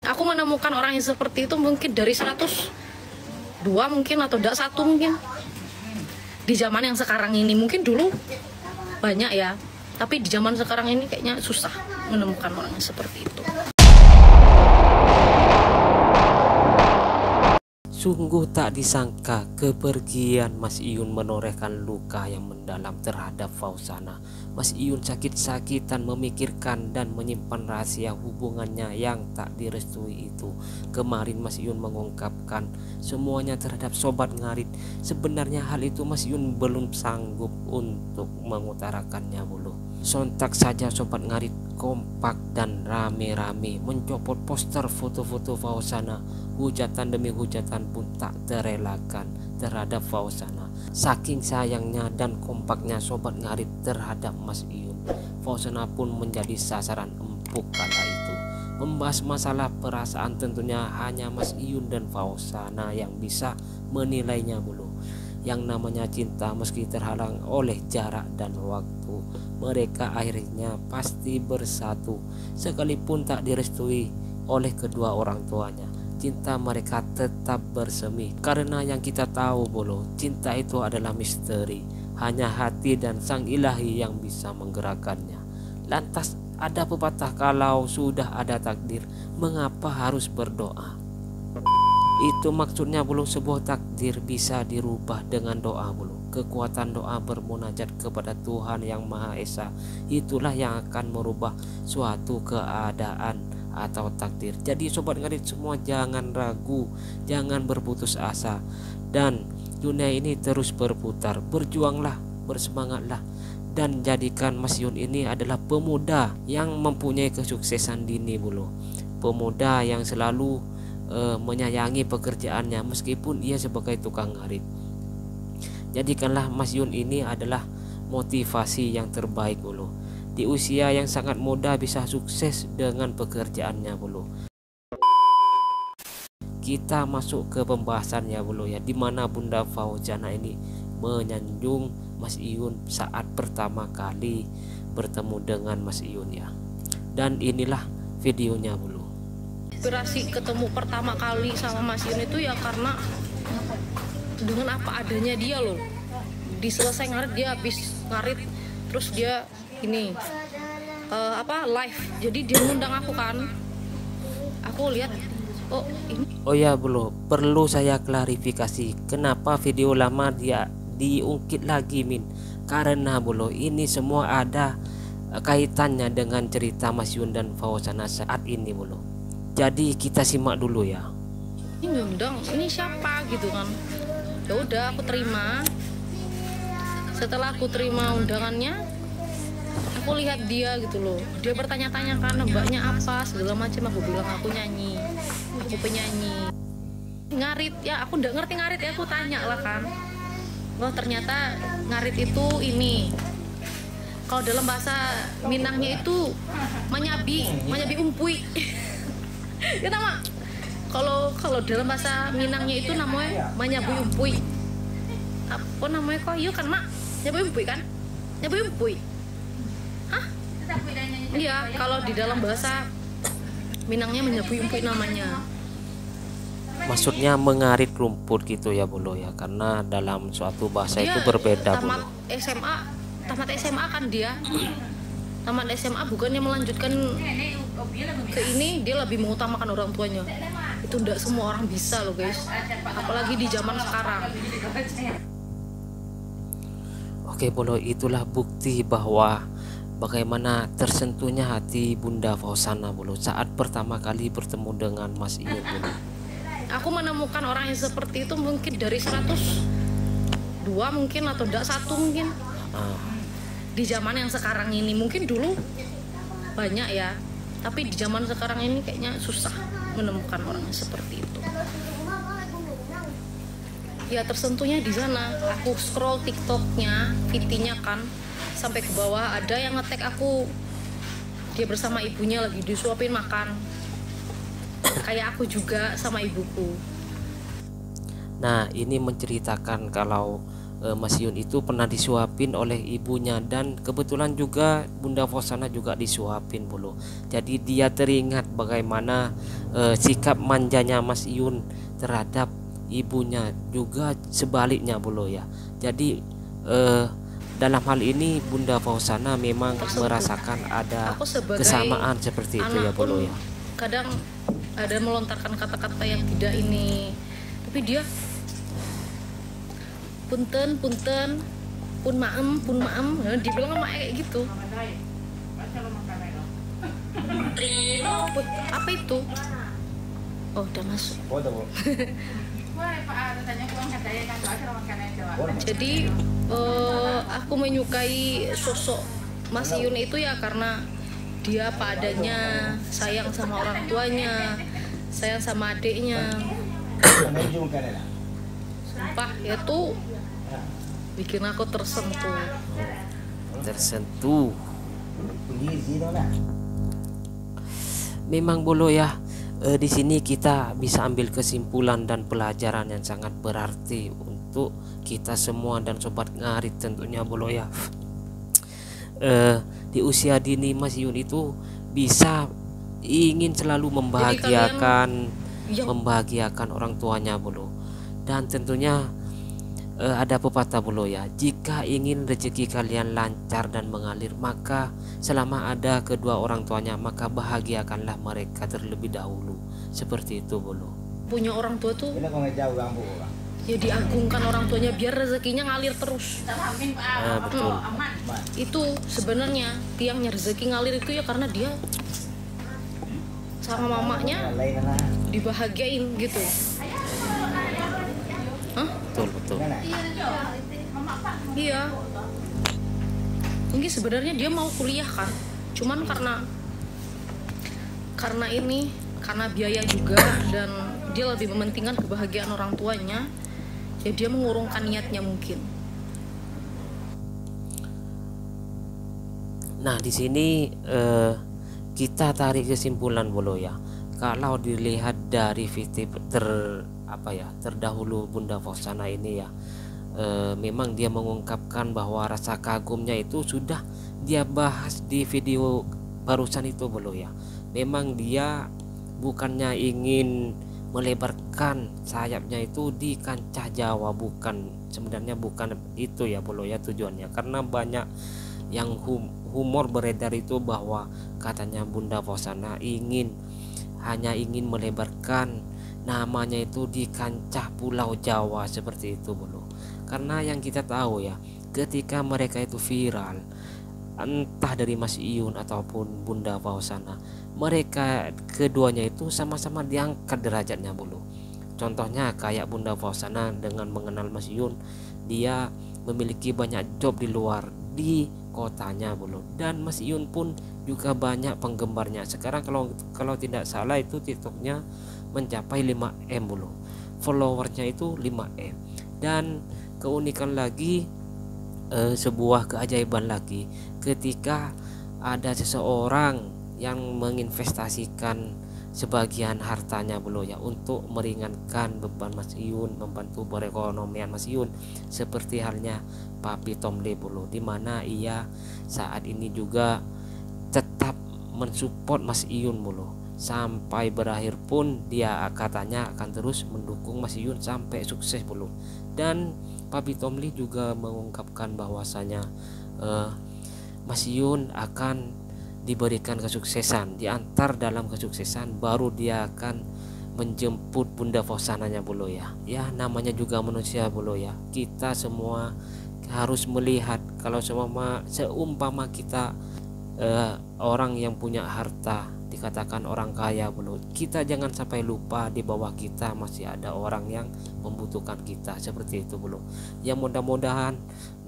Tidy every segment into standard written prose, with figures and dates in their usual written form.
Aku menemukan orang yang seperti itu mungkin dari 102 mungkin, atau tidak satu mungkin. Di zaman yang sekarang ini, mungkin dulu banyak ya, tapi di zaman sekarang ini kayaknya susah menemukan orang yang seperti itu. Sungguh tak disangka kepergian Mas Iyun menorehkan luka yang mendalam terhadap Fauzana. Mas Iyun sakit-sakitan memikirkan dan menyimpan rahasia hubungannya yang tak direstui itu. Kemarin Mas Iyun mengungkapkan semuanya terhadap Sobat Ngarit. Sebenarnya hal itu Mas Iyun belum sanggup untuk mengutarakannya dulu. Sontak saja Sobat Ngarit kompak dan rame-rame mencopot poster foto-foto Fauzana. Hujatan demi hujatan pun tak terelakkan terhadap Fauzana. Saking sayangnya dan kompaknya Sobat Ngarit terhadap Mas Iyun, Fauzana pun menjadi sasaran empuk kala itu. Membahas masalah perasaan tentunya hanya Mas Iyun dan Fauzana yang bisa menilainya dulu. Yang namanya cinta meski terhalang oleh jarak dan waktu, mereka akhirnya pasti bersatu. Sekalipun tak direstui oleh kedua orang tuanya, cinta mereka tetap bersemi. Karena yang kita tahu bolo, cinta itu adalah misteri. Hanya hati dan sang ilahi yang bisa menggerakkannya. Lantas ada pepatah, kalau sudah ada takdir, mengapa harus berdoa? Itu maksudnya bulu, sebuah takdir bisa dirubah dengan doa bulu. Kekuatan doa bermunajat kepada Tuhan yang Maha Esa, itulah yang akan merubah suatu keadaan atau takdir. Jadi Sobat Ngarit semua jangan ragu, jangan berputus asa, dan dunia ini terus berputar. Berjuanglah, bersemangatlah, dan jadikan Mas Iyun ini adalah pemuda yang mempunyai kesuksesan dini bulu. Pemuda yang selalu menyayangi pekerjaannya meskipun ia sebagai tukang ngarit. Jadikanlah Mas Iyun ini adalah motivasi yang terbaik dulu. Di usia yang sangat muda bisa sukses dengan pekerjaannya dulu. Kita masuk ke pembahasannya dulu ya, dimana Bunda Fauzana ini menyanjung Mas Iyun saat pertama kali bertemu dengan Mas Iyun ya. Dan inilah videonya dulu. Inspirasi ketemu pertama kali sama Mas Iyun itu ya karena dengan apa adanya dia loh. Diselesai ngarit, dia habis ngarit terus dia ini live. Jadi dia ngundang aku kan. Aku lihat, oh ini. Oh ya belum, perlu saya klarifikasi kenapa video lama dia diungkit lagi Min. Karena bolo ini semua ada kaitannya dengan cerita Mas Iyun dan Fauzana saat ini bolo. Jadi kita simak dulu ya. Ini ngundang, ini siapa gitu kan. Ya udah aku terima. Setelah aku terima undangannya, aku lihat dia gitu loh. Dia bertanya-tanya kan mbaknya apa segala macam. Aku bilang aku nyanyi, aku penyanyi. Ngarit ya, aku nggak ngerti ngarit ya, aku tanya lah kan. Wah ternyata ngarit itu ini. Kalau dalam bahasa Minangnya itu manyabi umpui. Ya nama. Kalau dalam bahasa Minangnya itu namanya manyabi umpui. Apa namanya kok? Iya kan mak? Nyabi umpui kan? Nyabi umpui. Hah? Iya, kalau di dalam bahasa Minangnya menyabi umpui namanya. Maksudnya mengarit rumput gitu ya bolo ya, karena dalam suatu bahasa Dia itu berbeda tamat bolo. tamat SMA kan dia. Tamat SMA bukannya melanjutkan ke ini, dia lebih mengutamakan orang tuanya. Itu tidak semua orang bisa loh guys, apalagi di zaman sekarang. Oke bolo, itulah bukti bahwa bagaimana tersentuhnya hati Bunda Fauzana bolo saat pertama kali bertemu dengan Mas Iyun bolo. Aku menemukan orang yang seperti itu mungkin dari 102 mungkin, atau tidak satu mungkin. Di zaman yang sekarang ini, mungkin dulu banyak ya, tapi di zaman sekarang ini kayaknya susah menemukan orang yang seperti itu. Ya tersentuhnya di sana. Aku scroll TikToknya, VT-nya kan, sampai ke bawah ada yang nge-tag aku, dia bersama ibunya lagi disuapin makan. Kayak aku juga sama ibuku. Nah ini menceritakan kalau Mas Yun itu pernah disuapin oleh ibunya, dan kebetulan juga Bunda Fauzana juga disuapin bulu. Jadi dia teringat bagaimana sikap manjanya Mas Yun terhadap ibunya, juga sebaliknya bulu ya. Jadi dalam hal ini Bunda Fauzana memang merasakan ada Aku sebagai kesamaan seperti itu ya anak bulu pun ya. kadang ada melontarkan kata-kata yang tidak ini, tapi dia punten pun maem nah, dibilang sama kayak gitu. Wih, apa itu? Oh, udah masuk. Jadi aku menyukai sosok Mas Yun itu ya karena dia padanya, sayang sama orang tuanya, sayang sama adiknya. Sumpah ya tuh bikin aku tersentuh. Memang bolo ya, di sini kita bisa ambil kesimpulan dan pelajaran yang sangat berarti untuk kita semua dan sobat ngarit tentunya bolo ya. Di usia dini Mas Yun itu bisa ingin selalu membahagiakan orang tuanya bolo. Dan tentunya ada pepatah bolo ya, jika ingin rezeki kalian lancar dan mengalir, maka selama ada kedua orang tuanya maka bahagiakanlah mereka terlebih dahulu. Seperti itu bolo. Punya orang tua tuh ya diagungkan orang tuanya biar rezekinya ngalir terus. Betul. Itu sebenarnya tiangnya rezeki ngalir itu ya karena dia sama mamanya dibahagiain gitu. Betul. Iya. Mungkin sebenarnya dia mau kuliah kan, cuman karena biaya juga dan dia lebih mementingkan kebahagiaan orang tuanya, ya dia mengurungkan niatnya mungkin. Nah di sini kita tarik kesimpulan bolo ya. Kalau dilihat dari VT terdahulu Bunda Fauzana ini ya, memang dia mengungkapkan bahwa rasa kagumnya itu sudah dia bahas di video barusan itu bolo ya. Memang dia bukannya ingin melebarkan sayapnya itu di kancah Jawa, sebenarnya bukan itu ya bolo ya tujuannya, karena banyak yang humor beredar itu bahwa katanya Bunda Fauzana hanya ingin melebarkan namanya itu di kancah Pulau Jawa seperti itu bolo. Karena yang kita tahu ya, ketika mereka itu viral, entah dari Mas Iyun ataupun Bunda Fauzana, mereka keduanya itu sama-sama diangkat derajatnya bolo. Contohnya kayak Bunda Fauzana dengan mengenal Mas Iyun, dia memiliki banyak job di luar di kotanya bolo, dan Mas Iyun pun juga banyak penggemarnya. Sekarang kalau tidak salah itu TikToknya mencapai 5M bolo, followersnya itu 5M. Dan keunikan lagi, sebuah keajaiban lagi, ketika ada seseorang yang menginvestasikan sebagian hartanya bolo ya untuk meringankan beban Mas Iyun, membantu perekonomian Mas Iyun, seperti halnya Papi Tomle bolo, dimana ia saat ini juga tetap mensupport Mas Iyun bolo. Sampai berakhir pun dia katanya akan terus mendukung Mas Iyun sampai sukses bolo. Dan Papi Tomli juga mengungkapkan bahwasanya Mas Iyun akan diberikan kesuksesan, diantar dalam kesuksesan baru dia akan menjemput Bunda Fauzananya bolo ya. Ya namanya juga manusia bolo ya, kita semua harus melihat kalau seumpama kita orang yang punya harta dikatakan orang kaya bolo, kita jangan sampai lupa di bawah kita masih ada orang yang membutuhkan kita, seperti itu bolo. Ya mudah-mudahan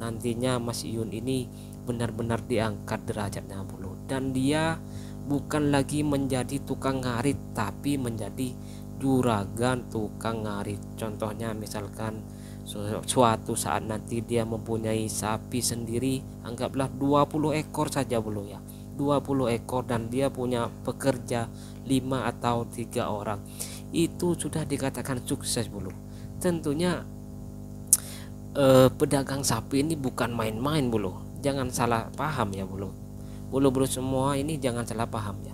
nantinya Mas Iyun ini benar-benar diangkat derajatnya bolo, dan dia bukan lagi menjadi tukang ngarit tapi menjadi juragan tukang ngarit. Contohnya misalkan suatu saat nanti dia mempunyai sapi sendiri, anggaplah 20 ekor saja bolo ya, 20 ekor, dan dia punya pekerja 5 atau 3 orang, itu sudah dikatakan sukses bolo. Tentunya pedagang sapi ini bukan main-main bulu, jangan salah paham ya bulu. Bulu semua ini jangan salah paham ya.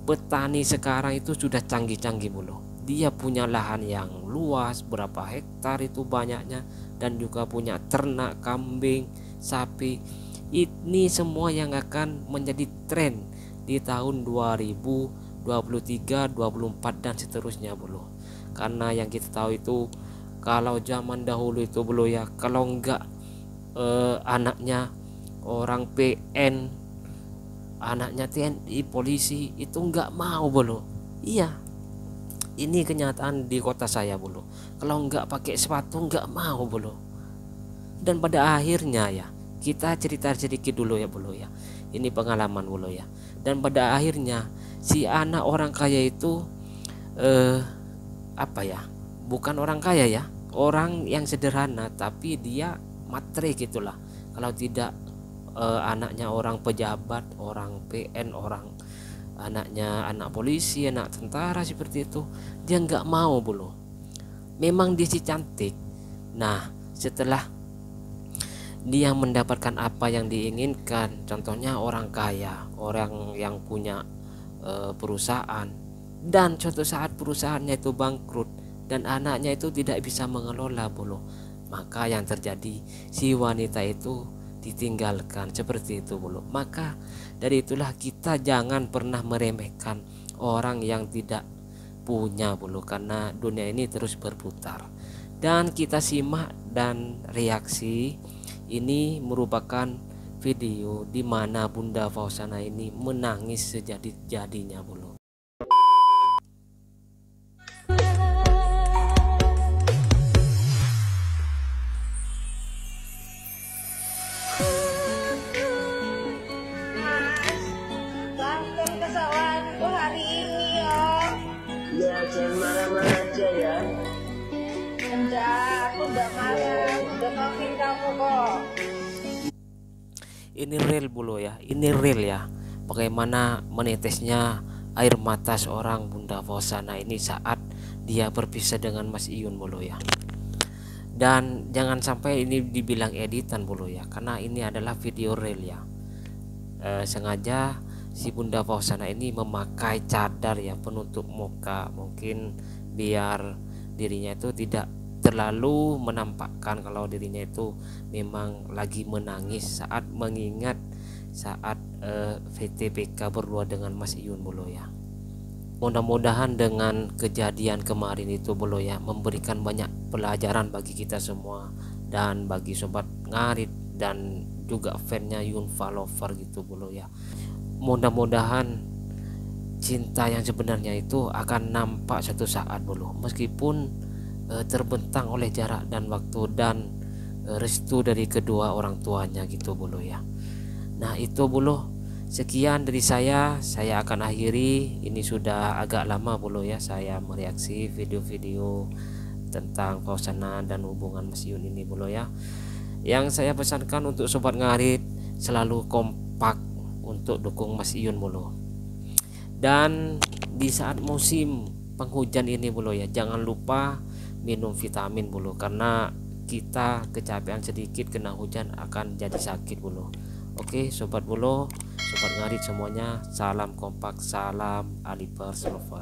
Petani sekarang itu sudah canggih-canggih bulu. Dia punya lahan yang luas, berapa hektar itu banyaknya, dan juga punya ternak kambing, sapi. Ini semua yang akan menjadi tren di tahun 2023, 24 dan seterusnya bulu. Karena yang kita tahu itu kalau zaman dahulu itu bulu ya, kalau enggak anaknya orang PN, anaknya TNI, polisi itu enggak mau bulu. Iya, ini kenyataan di kota saya bulu. Kalau enggak pakai sepatu enggak mau bulu. Dan pada akhirnya ya, kita cerita sedikit dulu ya bulu ya. Ini pengalaman bulu ya. Dan pada akhirnya si anak orang kaya itu apa ya? Bukan orang kaya ya, orang yang sederhana tapi dia matre gitulah. Kalau tidak anaknya orang pejabat, orang PN, orang anaknya anak polisi, anak tentara seperti itu, dia nggak mau bulu. Memang dia si cantik. Nah, setelah dia mendapatkan apa yang diinginkan, contohnya orang kaya, orang yang punya perusahaan, dan suatu saat perusahaannya itu bangkrut dan anaknya itu tidak bisa mengelola bulu, maka yang terjadi si wanita itu ditinggalkan seperti itu bulu. Maka dari itulah kita jangan pernah meremehkan orang yang tidak punya bulu, karena dunia ini terus berputar. Dan kita simak dan reaksi. Ini merupakan video di mana Bunda Fauzana ini menangis sejadi-jadinya bulu. Jangan marah-marah aja ya. Enggak, aku enggak marah, udah maafin kamu kok. Ini real bulu ya, ini real ya. Bagaimana menetesnya air mata seorang Bunda Fauzana ini saat dia berpisah dengan Mas Iyun bulu ya. Dan jangan sampai ini dibilang editan bulu ya, karena ini adalah video real ya. Sengaja si Bunda Fauzana ini memakai cadar ya, penutup muka, mungkin biar dirinya itu tidak terlalu menampakkan kalau dirinya itu memang lagi menangis saat mengingat saat VTPK berdua dengan Mas Iyun bulu ya. Mudah-mudahan dengan kejadian kemarin itu bulu ya memberikan banyak pelajaran bagi kita semua dan bagi sobat ngarit dan juga fannya Yunfa Lover gitu bulu ya. Mudah-mudahan cinta yang sebenarnya itu akan nampak suatu saat bulu, meskipun terbentang oleh jarak dan waktu dan restu dari kedua orang tuanya gitu bulu ya. Nah itu bulu, sekian dari saya akan akhiri. Ini sudah agak lama bulu ya saya mereaksi video-video tentang Fauzana dan hubungan Mas Iyun ini bulu ya. Yang saya pesankan untuk sobat ngarit selalu kompak untuk dukung Mas Iyun bulu. Dan di saat musim penghujan ini bulu ya, jangan lupa minum vitamin bulu, karena kita kecapean sedikit kena hujan akan jadi sakit bulu. Oke sobat bulu, sobat ngarit semuanya, salam kompak, salam Alipers Lover.